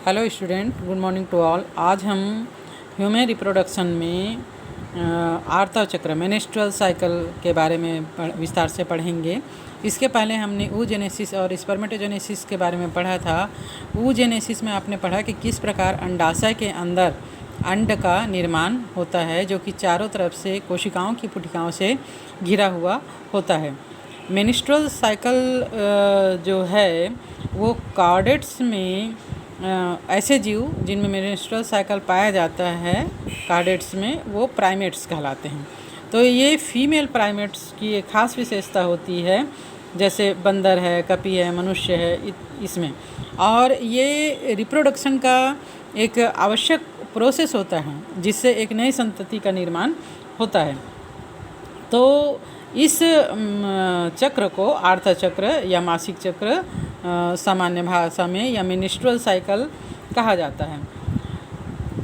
Hello student, good morning to all. आज हम human reproduction में आर्तव चक्र मेनेस्ट्रुअल साइकिल के बारे में विस्तार से पढ़ेंगे। इसके पहले हमने oogenesis और स्पर्मेटोजेनेसिस के बारे में पढ़ा था। oogenesis में आपने पढ़ा कि किस प्रकार अंडाशय के अंदर अंड का निर्माण होता है, जो कि चारों तरफ से कोशिकाओं की पुटिकाओं से घिरा हुआ होता है। मेनेस्ट्रुअल साइकिल जो है वो कार्डेट्स में ऐसे जीव जिनमें मेनेस्ट्रुअल साइकिल पाया जाता है कार्डेट्स में, वो प्राइमेट्स कहलाते हैं। तो ये फीमेल प्राइमेट्स की एक खास विशेषता होती है, जैसे बंदर है, कपी है, मनुष्य है इसमें। और ये रिप्रोडक्शन का एक आवश्यक प्रोसेस होता है जिससे एक नई संतति का निर्माण होता है। तो इस चक्र को आर्तव चक्र या मासिक चक्र सामान्य भाषा में या मेनेस्ट्रुअल साइकिल कहा जाता है।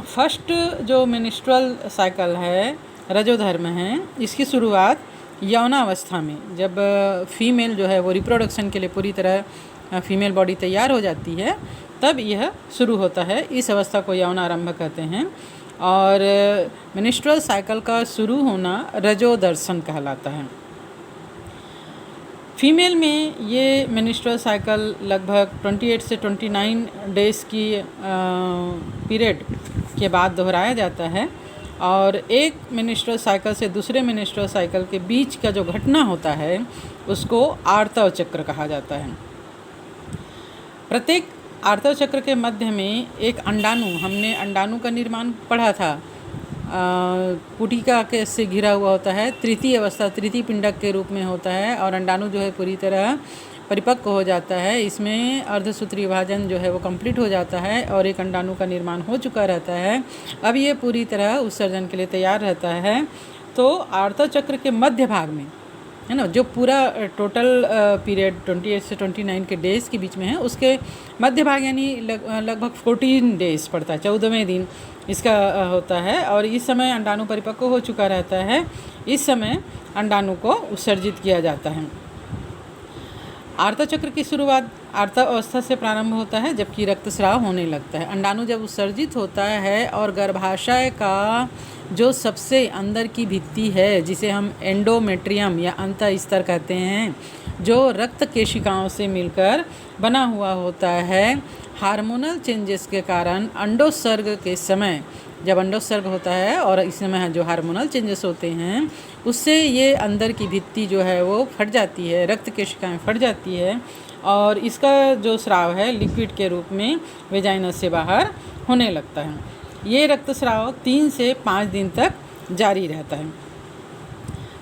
फर्स्ट जो मेनेस्ट्रुअल साइकिल है रजोधर्म है, इसकी शुरुआत यौनावस्था में, जब फीमेल जो है वो रिप्रोडक्शन के लिए पूरी तरह फीमेल बॉडी तैयार हो जाती है, तब यह शुरू होता है। इस अवस्था को यौनारंभ कहते हैं। और मेनेस्ट्रुअल साइकिल का शुरू होना रजोदर्शन कहलाता है। फीमेल में ये मेनेस्ट्रुअल साइकिल लगभग 28 से 29 डेज़ की पीरियड के बाद दोहराया जाता है। और एक मेनेस्ट्रुअल साइकिल से दूसरे मेनेस्ट्रुअल साइकिल के बीच का जो घटना होता है उसको आर्तव चक्र कहा जाता है। प्रत्येक आर्तव चक्र के मध्य में एक अंडाणु, हमने अंडाणु का निर्माण पढ़ा था, पुटिका के से घिरा हुआ होता है। तृतीय अवस्था तृतीय पिंडक के रूप में होता है और अंडाणु जो है पूरी तरह परिपक्व हो जाता है। इसमें अर्धसूत्री विभाजन जो है वो कंप्लीट हो जाता है और एक अंडाणु का निर्माण हो चुका रहता है। अब ये पूरी तरह उत्सर्जन के लिए तैयार रहता है। तो आर्तव चक्र के मध्य भाग में है ना, जो पूरा टोटल पीरियड 28 से 29 के डेज़ के बीच में है, उसके मध्य भाग यानी लगभग 14 डेज़ पड़ता है, 14वें दिन इसका होता है। और इस समय अंडाणु परिपक्व हो चुका रहता है। इस समय अंडाणु को उत्सर्जित किया जाता है। आर्तव चक्र की शुरुआत आर्तव अवस्था से प्रारंभ होता है, जबकि रक्तस्राव होने लगता है। अंडाणु जब उत्सर्जित होता है और गर्भाशय का जो सबसे अंदर की भित्ति है, जिसे हम एंडोमेट्रियम या अंतः स्तर कहते हैं, जो रक्त केशिकाओं से मिलकर बना हुआ होता है, हार्मोनल चेंजेस के कारण अंडोत्सर्ग के समय, जब अंडोत्सर्ग होता है और इस समय जो हार्मोनल चेंजेस होते हैं, उससे ये अंदर की भित्ति जो है वो फट जाती है, रक्त केशिकाएं फट जाती है और इसका जो स्राव है लिक्विड के रूप में वेजाइनस से बाहर होने लगता है। ये रक्तस्राव 3 से 5 दिन तक जारी रहता है।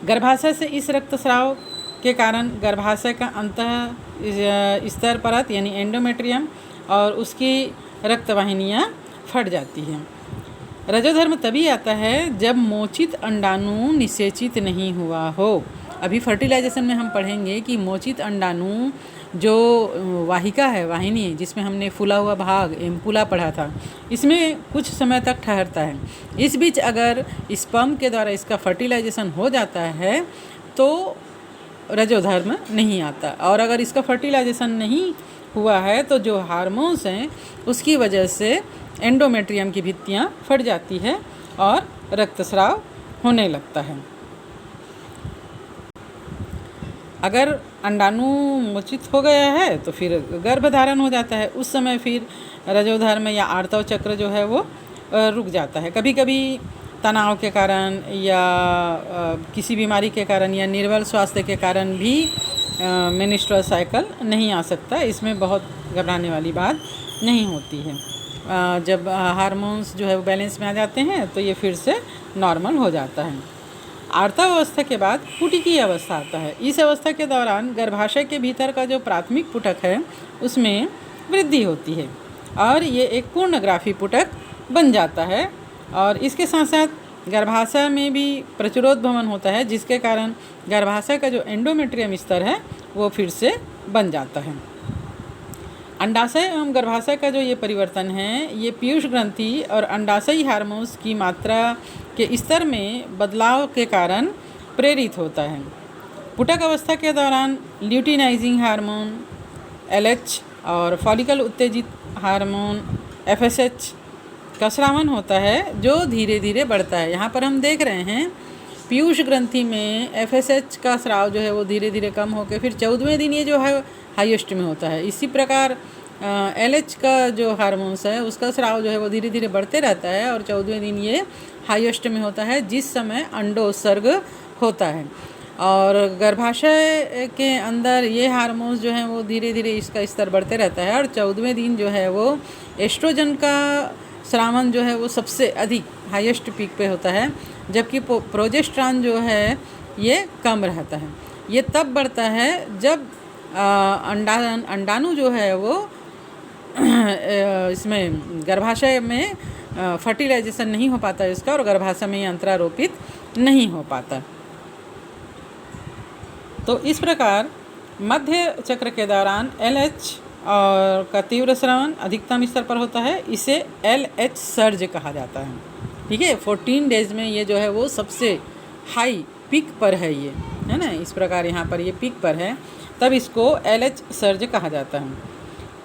गर्भाशय से इस रक्तस्राव के कारण गर्भाशय का अंतः स्तर परत यानी एंडोमेट्रियम और उसकी रक्तवाहिनियाँ फट जाती हैं। रजोधर्म तभी आता है जब मोचित अंडाणु निषेचित नहीं हुआ हो। अभी फर्टिलाइजेशन में हम पढ़ेंगे कि मोचित अंडाणु जो वाहिका है, वाहिनी है, जिसमें हमने फूला हुआ भाग एम्पुला पढ़ा था, इसमें कुछ समय तक ठहरता है। इस बीच अगर स्पर्म के द्वारा इसका फर्टिलाइजेशन हो जाता है तो रजोधर्म नहीं आता। और अगर इसका फर्टिलाइजेशन नहीं हुआ है तो जो हार्मोन्स हैं उसकी वजह से एंडोमेट्रियम की भित्तियाँ फट जाती है और रक्तस्राव होने लगता है। अगर अंडाणु मोचित हो गया है तो फिर गर्भधारण हो जाता है। उस समय फिर रजोधर्म या आर्तव चक्र जो है वो रुक जाता है। कभी कभी तनाव के कारण या किसी बीमारी के कारण या निर्बल स्वास्थ्य के कारण भी मेनेस्ट्रुअल साइकिल नहीं आ सकता। इसमें बहुत घबराने वाली बात नहीं होती है। जब हार्मोन्स जो है वो बैलेंस में आ जाते हैं तो ये फिर से नॉर्मल हो जाता है। आर्तव अवस्था के बाद पुटिकी अवस्था आता है। इस अवस्था के दौरान गर्भाशय के भीतर का जो प्राथमिक पुटक है उसमें वृद्धि होती है और ये एक पूर्णग्राफी पुटक बन जाता है। और इसके साथ साथ गर्भाशय में भी प्रचुरोद्भवन होता है, जिसके कारण गर्भाशय का जो एंडोमेट्रियम स्तर है वो फिर से बन जाता है। अंडाशय एवं गर्भाशय का जो ये परिवर्तन है, ये पीयूष ग्रंथि और अंडाशयी हार्मोन्स की मात्रा के स्तर में बदलाव के कारण प्रेरित होता है। पुटक अवस्था के दौरान ल्यूटिनाइजिंग हार्मोन LH और फॉलिकल उत्तेजित हार्मोन FSH का स्रावन होता है जो धीरे धीरे बढ़ता है। यहाँ पर हम देख रहे हैं पीयूष ग्रंथि में FSH का स्राव जो है वो धीरे धीरे कम होकर फिर 14वें दिन ये जो है हाईएस्ट में होता है। इसी प्रकार LH का जो हार्मोन्स है उसका स्राव जो है वो धीरे धीरे बढ़ते रहता है और 14वें दिन ये हाईएस्ट में होता है, जिस समय अंडोत्सर्ग होता है। और गर्भाशय के अंदर ये हार्मोन्स जो हैं वो धीरे धीरे इसका स्तर बढ़ते रहता है और 14वें दिन जो है वो एस्ट्रोजन का स्रावन जो है वो सबसे अधिक हाईएस्ट पीक पे होता है, जबकि प्रोजेस्टेरॉन जो है ये कम रहता है। ये तब बढ़ता है जब अंडाणु जो है वो इसमें गर्भाशय में फर्टिलाइजेशन नहीं हो पाता इसका और गर्भाशय में अंतरारोपित नहीं हो पाता। तो इस प्रकार मध्य चक्र के दौरान LH और का तीव्र स्रावन अधिकतम स्तर पर होता है, इसे LH सर्ज कहा जाता है। ठीक है, 14 डेज में ये जो है वो सबसे हाई पीक पर है, ये है ना, इस प्रकार यहाँ पर ये पीक पर है, तब इसको LH सर्ज कहा जाता है।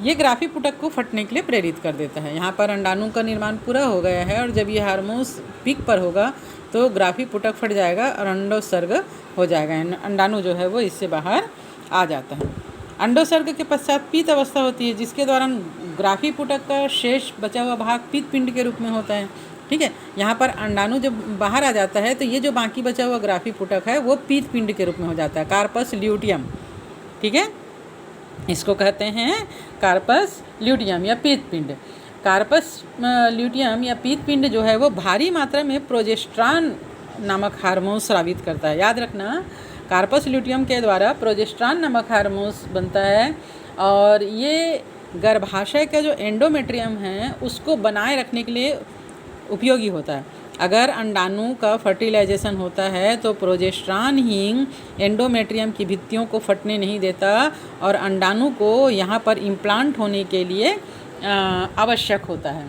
ये ग्राफी पुटक को फटने के लिए प्रेरित कर देता है। यहाँ पर अंडाणु का निर्माण पूरा हो गया है और जब ये हार्मोन्स पीक पर होगा तो ग्राफी पुटक फट जाएगा और अंडोत्सर्ग हो जाएगा। अंडाणु जो है वो इससे बाहर आ जाता है। अंडोत्सर्ग के पश्चात पीत अवस्था होती है, जिसके दौरान ग्राफी पुटक का शेष बचा हुआ भाग पीत पिंड के रूप में होता है। ठीक है, यहाँ पर अंडाणु जब बाहर आ जाता है तो ये जो बाकी बचा हुआ ग्राफी पुटक है वो पीत पिंड के रूप में हो जाता है, कार्पस ल्यूटियम। ठीक है, इसको कहते हैं कार्पस ल्यूटियम या पीत पिंड। कार्पस ल्यूटियम या पीत पिंड जो है वो भारी मात्रा में प्रोजेस्टेरॉन नामक हार्मोन स्रावित करता है। याद रखना, कार्पस ल्यूटियम के द्वारा प्रोजेस्टेरॉन नामक हार्मोन्स बनता है और ये गर्भाशय का जो एंडोमेट्रियम है उसको बनाए रखने के लिए उपयोगी होता है। अगर अंडाणु का फर्टिलाइजेशन होता है तो प्रोजेस्टेरॉन ही एंडोमेट्रियम की भित्तियों को फटने नहीं देता और अंडाणु को यहाँ पर इम्प्लांट होने के लिए आवश्यक होता है।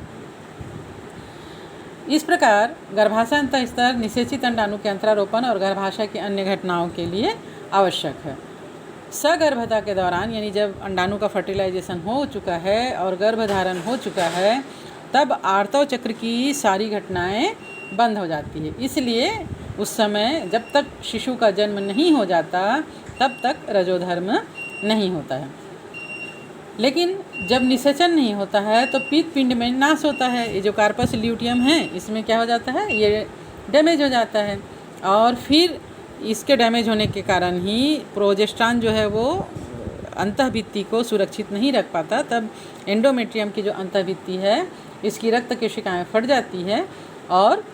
इस प्रकार गर्भाशय अंतः स्तर निषेचित अंडाणु के अंतरारोपण और गर्भाशय की अन्य घटनाओं के लिए आवश्यक है। सगर्भता के दौरान, यानी जब अंडाणु का फर्टिलाइजेशन हो चुका है और गर्भधारण हो चुका है, तब आर्तव चक्र की सारी घटनाएं बंद हो जाती है। इसलिए उस समय जब तक शिशु का जन्म नहीं हो जाता तब तक रजोधर्म नहीं होता है। लेकिन जब निषेचन नहीं होता है तो पीत पिंड में नाश होता है। ये जो कार्पस ल्यूटियम है इसमें क्या हो जाता है, ये डैमेज हो जाता है और फिर इसके डैमेज होने के कारण ही प्रोजेस्टेरॉन जो है वो अंतःभित्ति को सुरक्षित नहीं रख पाता। तब एंडोमेट्रियम की जो अंतःभित्ति है इसकी रक्त केशिकाएं फट जाती है और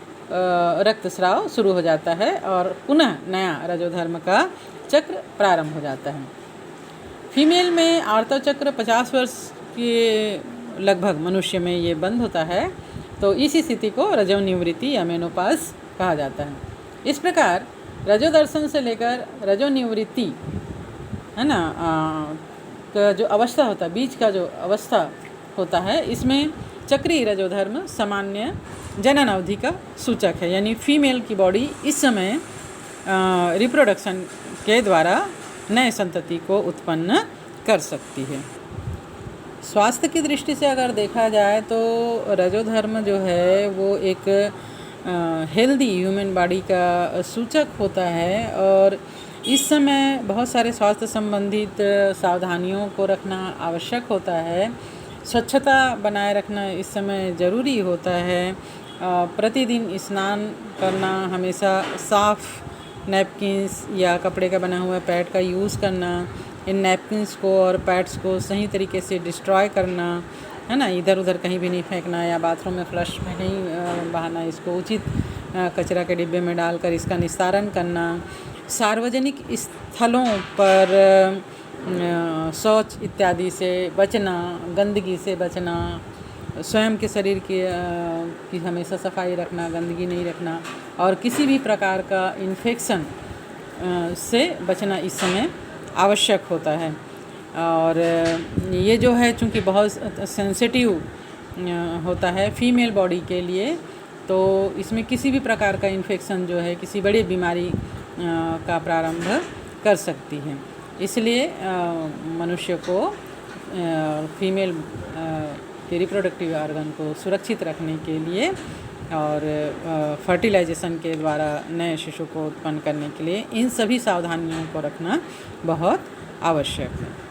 रक्तस्राव शुरू हो जाता है और पुनः नया रजोधर्म का चक्र प्रारंभ हो जाता है। फीमेल में आर्तव चक्र 50 वर्ष के लगभग मनुष्य में ये बंद होता है, तो इस स्थिति को रजोनिवृत्ति या मेनोपाज कहा जाता है। इस प्रकार रजोदर्शन से लेकर रजोनिवृत्ति, है ना, का जो अवस्था होता है, बीच का जो अवस्था होता है, इसमें चक्रीय रजोधर्म सामान्य जनन अवधि का सूचक है। यानी फीमेल की बॉडी इस समय रिप्रोडक्शन के द्वारा नए संतति को उत्पन्न कर सकती है। स्वास्थ्य की दृष्टि से अगर देखा जाए तो रजोधर्म जो है वो एक हेल्दी ह्यूमन बॉडी का सूचक होता है और इस समय बहुत सारे स्वास्थ्य संबंधित सावधानियों को रखना आवश्यक होता है। स्वच्छता बनाए रखना इस समय ज़रूरी होता है। प्रतिदिन स्नान करना, हमेशा साफ़ नैपकिन्स या कपड़े का बना हुआ पैड का यूज़ करना, इन नैपकिन्स को और पैड्स को सही तरीके से डिस्ट्रॉय करना, है ना, इधर उधर कहीं भी नहीं फेंकना या बाथरूम में फ्लश में नहीं बहाना, इसको उचित कचरा के डिब्बे में डालकर इसका निस्तारण करना, सार्वजनिक स्थलों पर शौच इत्यादि से बचना, गंदगी से बचना, स्वयं के शरीर की हमेशा सफाई रखना, गंदगी नहीं रखना और किसी भी प्रकार का इन्फेक्शन से बचना इस समय आवश्यक होता है। और ये जो है चूँकि बहुत सेंसिटिव होता है फीमेल बॉडी के लिए, तो इसमें किसी भी प्रकार का इन्फेक्शन जो है किसी बड़ी बीमारी का प्रारंभ कर सकती है। इसलिए मनुष्य को फीमेल के रिप्रोडक्टिव ऑर्गन को सुरक्षित रखने के लिए और फर्टिलाइजेशन के द्वारा नए शिशु को उत्पन्न करने के लिए इन सभी सावधानियों को रखना बहुत आवश्यक है।